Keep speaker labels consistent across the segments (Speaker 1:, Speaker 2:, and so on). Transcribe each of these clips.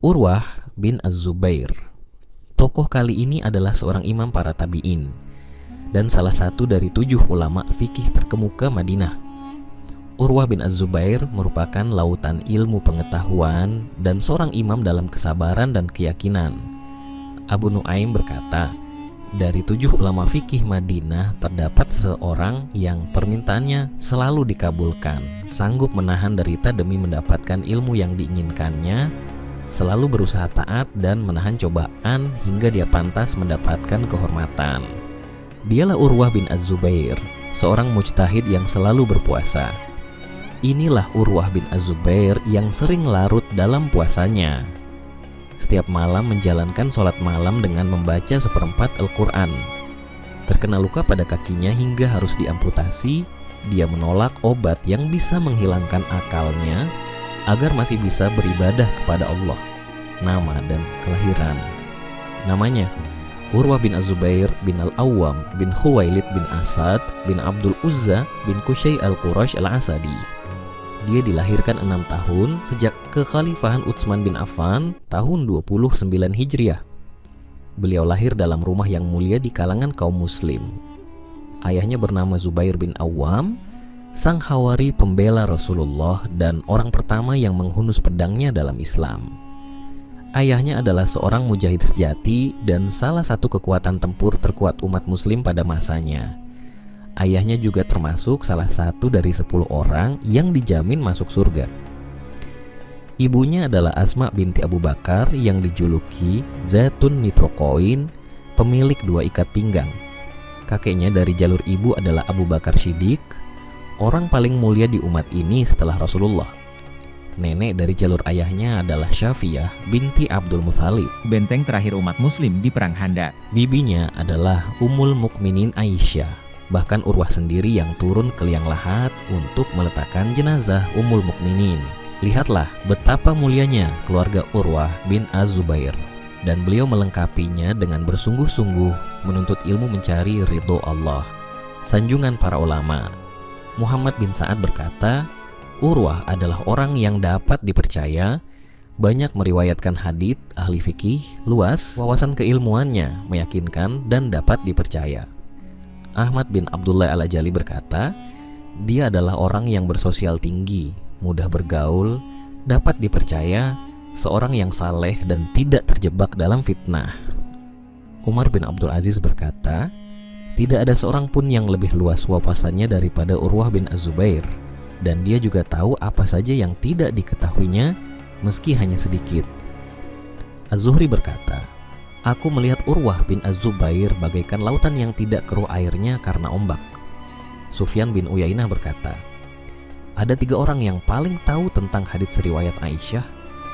Speaker 1: Urwah bin Az-Zubair. Tokoh kali ini adalah seorang imam para tabi'in dan salah satu dari 7 ulama fikih terkemuka Madinah. Urwah bin Az-Zubair merupakan lautan ilmu pengetahuan dan seorang imam dalam kesabaran dan keyakinan. Abu Nuaim berkata, dari 7 ulama fikih Madinah terdapat seseorang yang permintaannya selalu dikabulkan, sanggup menahan derita demi mendapatkan ilmu yang diinginkannya, selalu berusaha taat dan menahan cobaan hingga dia pantas mendapatkan kehormatan. Dialah Urwah bin Az-Zubair, seorang mujtahid yang selalu berpuasa. Inilah Urwah bin Az-Zubair yang sering larut dalam puasanya. Setiap malam menjalankan sholat malam dengan membaca seperempat Al-Quran. Terkena luka pada kakinya hingga harus diamputasi, dia menolak obat yang bisa menghilangkan akalnya agar masih bisa beribadah kepada Allah. Nama dan kelahiran: namanya Urwah bin Az-Zubair bin Al-Awwam bin Khuwailid bin Asad bin Abdul Uzza bin Qusay Al-Qurash Al-Asadi. Dia dilahirkan 6 tahun sejak kekhalifahan Utsman bin Affan tahun 29 Hijriah. Beliau lahir dalam rumah yang mulia di kalangan kaum muslim. Ayahnya bernama Zubair bin Awwam, sang hawari pembela Rasulullah dan orang pertama yang menghunus pedangnya dalam Islam. Ayahnya adalah seorang mujahid sejati dan salah satu kekuatan tempur terkuat umat muslim pada masanya. Ayahnya juga termasuk salah satu dari 10 orang yang dijamin masuk surga. Ibunya adalah Asma binti Abu Bakar yang dijuluki Zatun Nitrokoin, pemilik 2 ikat pinggang. Kakeknya dari jalur ibu adalah Abu Bakar Shiddiq, orang paling mulia di umat ini setelah Rasulullah. Nenek dari jalur ayahnya adalah Syafiyah binti Abdul Muthalib,
Speaker 2: benteng terakhir umat muslim di Perang Khandaq.
Speaker 1: Bibinya adalah Ummul Mukminin Aisyah. Bahkan Urwah sendiri yang turun ke liang lahat untuk meletakkan jenazah Ummul Mukminin. Lihatlah betapa mulianya keluarga Urwah bin Az-Zubair, dan beliau melengkapinya dengan bersungguh-sungguh menuntut ilmu mencari ridho Allah. Sanjungan para ulama. Muhammad bin Sa'ad berkata, Urwah adalah orang yang dapat dipercaya, banyak meriwayatkan hadits, ahli fikih, luas wawasan keilmuannya, meyakinkan dan dapat dipercaya. Ahmad bin Abdullah Al-Ajali berkata, dia adalah orang yang bersosial tinggi, mudah bergaul, dapat dipercaya, seorang yang saleh dan tidak terjebak dalam fitnah. Umar bin Abdul Aziz berkata, tidak ada seorang pun yang lebih luas wawasannya daripada Urwah bin Az-Zubair, dan dia juga tahu apa saja yang tidak diketahuinya meski hanya sedikit. Az-Zuhri berkata, aku melihat Urwah bin Az-Zubair bagaikan lautan yang tidak keruh airnya karena ombak. Sufyan bin Uyainah berkata, ada 3 orang yang paling tahu tentang hadits riwayat Aisyah,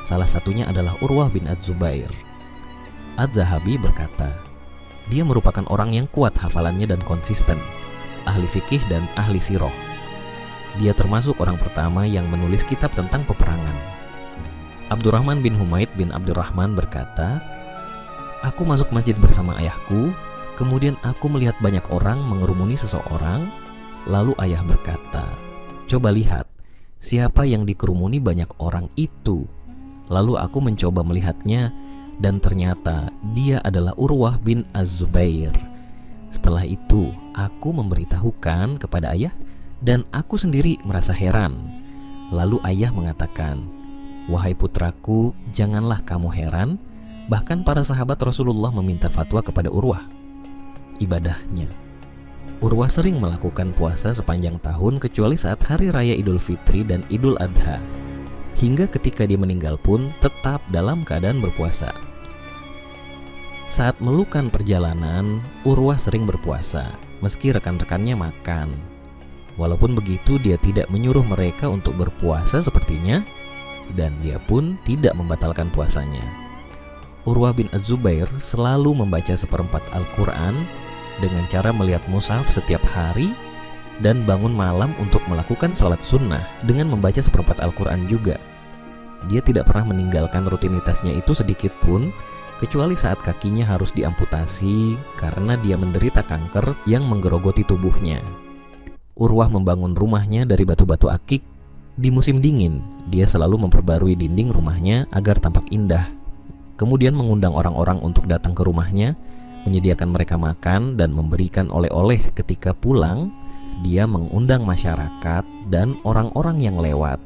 Speaker 1: salah satunya adalah Urwah bin Az-Zubair. Az-Zahabi berkata, dia merupakan orang yang kuat hafalannya dan konsisten, ahli fikih dan ahli sirah. Dia termasuk orang pertama yang menulis kitab tentang peperangan. Abdurrahman bin Humaid bin Abdurrahman berkata, aku masuk masjid bersama ayahku, kemudian aku melihat banyak orang mengerumuni seseorang, lalu ayah berkata, coba lihat, siapa yang dikerumuni banyak orang itu? Lalu aku mencoba melihatnya, dan ternyata dia adalah Urwah bin Az-Zubair. Setelah itu, aku memberitahukan kepada ayah, dan aku sendiri merasa heran. Lalu ayah mengatakan, wahai putraku, janganlah kamu heran. Bahkan para sahabat Rasulullah meminta fatwa kepada Urwah. Ibadahnya, Urwah sering melakukan puasa sepanjang tahun kecuali saat hari raya Idul Fitri dan Idul Adha. Hingga ketika dia meninggal pun tetap dalam keadaan berpuasa. Saat melukan perjalanan, Urwah sering berpuasa meski rekan-rekannya makan. Walaupun begitu, dia tidak menyuruh mereka untuk berpuasa sepertinya, dan dia pun tidak membatalkan puasanya. Urwah bin Az-Zubair selalu membaca seperempat Al-Quran dengan cara melihat mushaf setiap hari dan bangun malam untuk melakukan sholat sunnah dengan membaca seperempat Al-Quran juga. Dia tidak pernah meninggalkan rutinitasnya itu sedikit pun, kecuali saat kakinya harus diamputasi karena dia menderita kanker yang menggerogoti tubuhnya. Urwah membangun rumahnya dari batu-batu akik Di musim dingin, dia selalu memperbarui dinding rumahnya agar tampak indah. Kemudian mengundang orang-orang untuk datang ke rumahnya, menyediakan mereka makan dan memberikan oleh-oleh. Ketika pulang, dia mengundang masyarakat dan orang-orang yang lewat,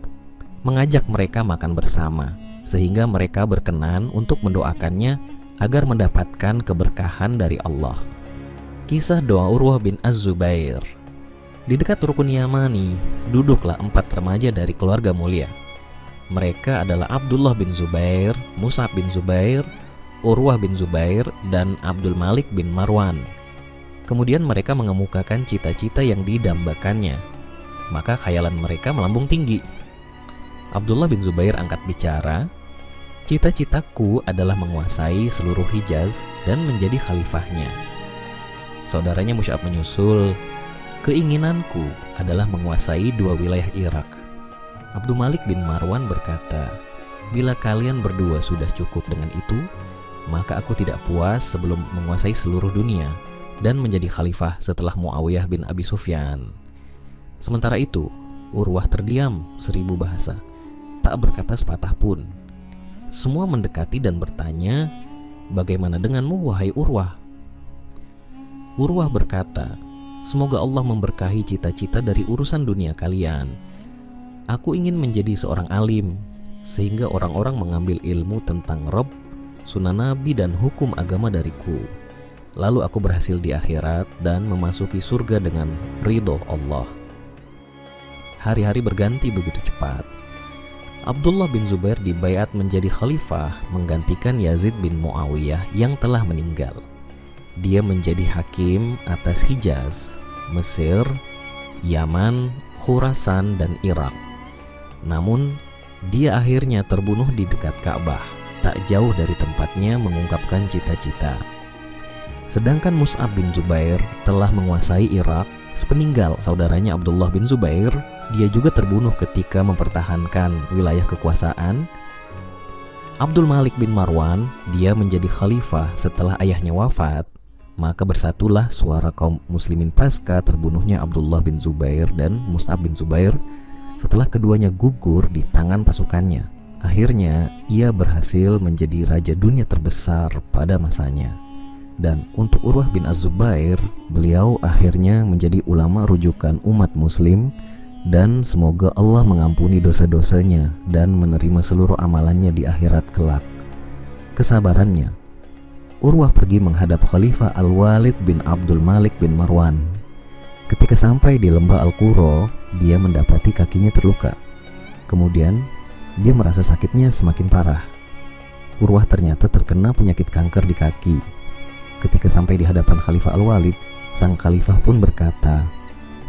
Speaker 1: mengajak mereka makan bersama, sehingga mereka berkenan untuk mendoakannya agar mendapatkan keberkahan dari Allah. Kisah doa Urwah bin Az-Zubair. Di dekat rukun Yamani, duduklah 4 remaja dari keluarga mulia. Mereka adalah Abdullah bin Zubair, Mus'ab bin Zubair, Urwah bin Zubair, dan Abdul Malik bin Marwan. Kemudian mereka mengemukakan cita-cita yang didambakannya. Maka khayalan mereka melambung tinggi. Abdullah bin Zubair angkat bicara, "Cita-citaku adalah menguasai seluruh Hijaz dan menjadi khalifahnya." Saudaranya Mus'ab menyusul, "Keinginanku adalah menguasai 2 wilayah Irak." Abdul Malik bin Marwan berkata, "Bila kalian berdua sudah cukup dengan itu, maka aku tidak puas sebelum menguasai seluruh dunia dan menjadi khalifah setelah Muawiyah bin Abi Sufyan." Sementara itu, Urwah terdiam 1000 bahasa, tak berkata sepatah pun. Semua mendekati dan bertanya, "Bagaimana denganmu, wahai Urwah?" Urwah berkata, "Semoga Allah memberkahi cita-cita dari urusan dunia kalian. Aku ingin menjadi seorang alim, sehingga orang-orang mengambil ilmu tentang Rabb, sunnah Nabi dan hukum agama dariku. Lalu aku berhasil di akhirat dan memasuki surga dengan ridho Allah." Hari-hari berganti begitu cepat. Abdullah bin Zubair dibaiat menjadi khalifah menggantikan Yazid bin Muawiyah yang telah meninggal. Dia menjadi hakim atas Hijaz, Mesir, Yaman, Khurasan, dan Irak. Namun, dia akhirnya terbunuh di dekat Ka'bah, tak jauh dari tempatnya mengungkapkan cita-cita. Sedangkan Mus'ab bin Zubair telah menguasai Irak sepeninggal saudaranya Abdullah bin Zubair. Dia juga terbunuh ketika mempertahankan wilayah kekuasaan. Abdul Malik bin Marwan, dia menjadi khalifah setelah ayahnya wafat. Maka bersatulah suara kaum muslimin pasca terbunuhnya Abdullah bin Zubair dan Mus'ab bin Zubair setelah keduanya gugur di tangan pasukannya. Akhirnya ia berhasil menjadi raja dunia terbesar pada masanya. Dan untuk Urwah bin Az-Zubair, beliau akhirnya menjadi ulama rujukan umat muslim, dan semoga Allah mengampuni dosa-dosanya dan menerima seluruh amalannya di akhirat kelak. Kesabarannya, Urwah pergi menghadap Khalifah Al-Walid bin Abdul Malik bin Marwan. Ketika sampai di lembah Al-Qura, dia mendapati kakinya terluka. Kemudian, dia merasa sakitnya semakin parah. Urwah ternyata terkena penyakit kanker di kaki. Ketika sampai di hadapan Khalifah Al-Walid, sang khalifah pun berkata,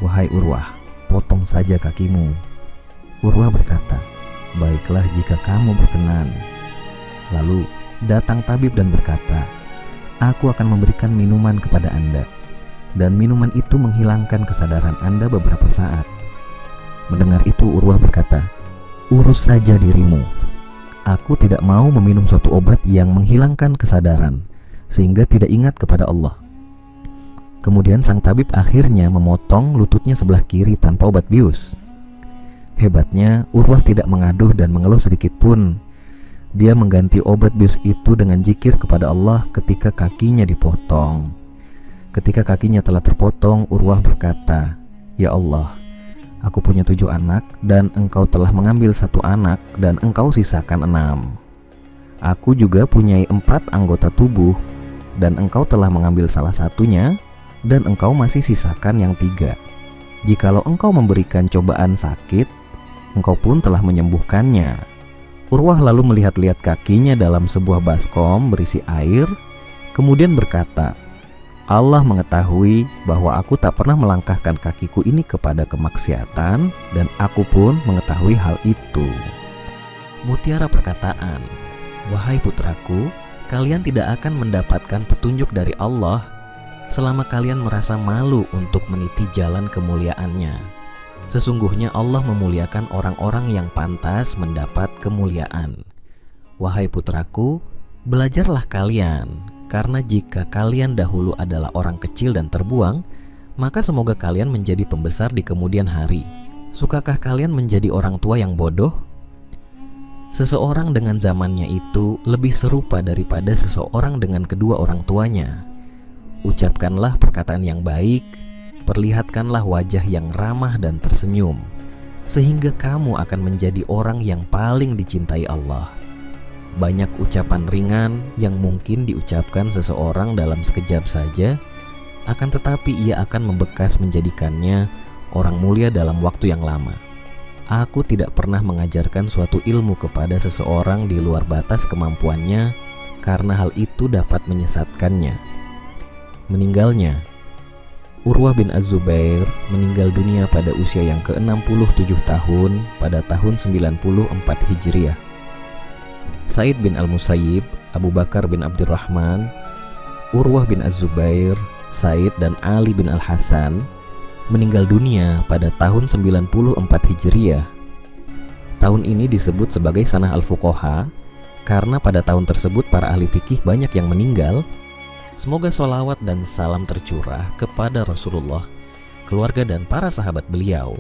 Speaker 1: "Wahai Urwah, potong saja kakimu." Urwah berkata, "Baiklah jika kamu berkenan." Lalu datang tabib dan berkata, "Aku akan memberikan minuman kepada Anda, dan minuman itu menghilangkan kesadaran Anda beberapa saat." Mendengar itu Urwah berkata, "Urus saja dirimu. Aku tidak mau meminum suatu obat yang menghilangkan kesadaran, sehingga tidak ingat kepada Allah." Kemudian sang tabib akhirnya memotong lututnya sebelah kiri tanpa obat bius. Hebatnya, Urwah tidak mengaduh dan mengeluh sedikit pun. Dia mengganti obat bius itu dengan zikir kepada Allah ketika kakinya dipotong. Ketika kakinya telah terpotong, Urwah berkata, "Ya Allah, aku punya 7 anak dan engkau telah mengambil 1 anak dan engkau sisakan 6. Aku juga punya 4 anggota tubuh dan engkau telah mengambil salah satunya dan engkau masih sisakan yang 3. Jikalau engkau memberikan cobaan sakit, engkau pun telah menyembuhkannya." Urwah lalu melihat-lihat kakinya dalam sebuah baskom berisi air, kemudian berkata, "Allah mengetahui bahwa aku tak pernah melangkahkan kakiku ini kepada kemaksiatan, dan aku pun mengetahui hal itu." Mutiara perkataan, "Wahai putraku, kalian tidak akan mendapatkan petunjuk dari Allah selama kalian merasa malu untuk meniti jalan kemuliaannya. Sesungguhnya Allah memuliakan orang-orang yang pantas mendapat kemuliaan. Wahai putraku, belajarlah kalian, karena jika kalian dahulu adalah orang kecil dan terbuang, maka semoga kalian menjadi pembesar di kemudian hari. Sukakah kalian menjadi orang tua yang bodoh? Seseorang dengan zamannya itu lebih serupa daripada seseorang dengan kedua orang tuanya. Ucapkanlah perkataan yang baik, perlihatkanlah wajah yang ramah dan tersenyum, sehingga kamu akan menjadi orang yang paling dicintai Allah. Banyak ucapan ringan yang mungkin diucapkan seseorang dalam sekejap saja, akan tetapi ia akan membekas menjadikannya orang mulia dalam waktu yang lama. Aku tidak pernah mengajarkan suatu ilmu kepada seseorang di luar batas kemampuannya, karena hal itu dapat menyesatkannya. Meninggalnya, Urwah bin Az-Zubair meninggal dunia pada usia yang ke-67 tahun pada tahun 94 Hijriah. Said bin Al-Musayyib, Abu Bakar bin Abdurrahman, Urwah bin Az-Zubair, Said dan Ali bin Al-Hasan meninggal dunia pada tahun 94 Hijriah. Tahun ini disebut sebagai Sanah Al-Fuqaha karena pada tahun tersebut para ahli fikih banyak yang meninggal. Semoga sholawat dan salam tercurah kepada Rasulullah, keluarga dan para sahabat beliau,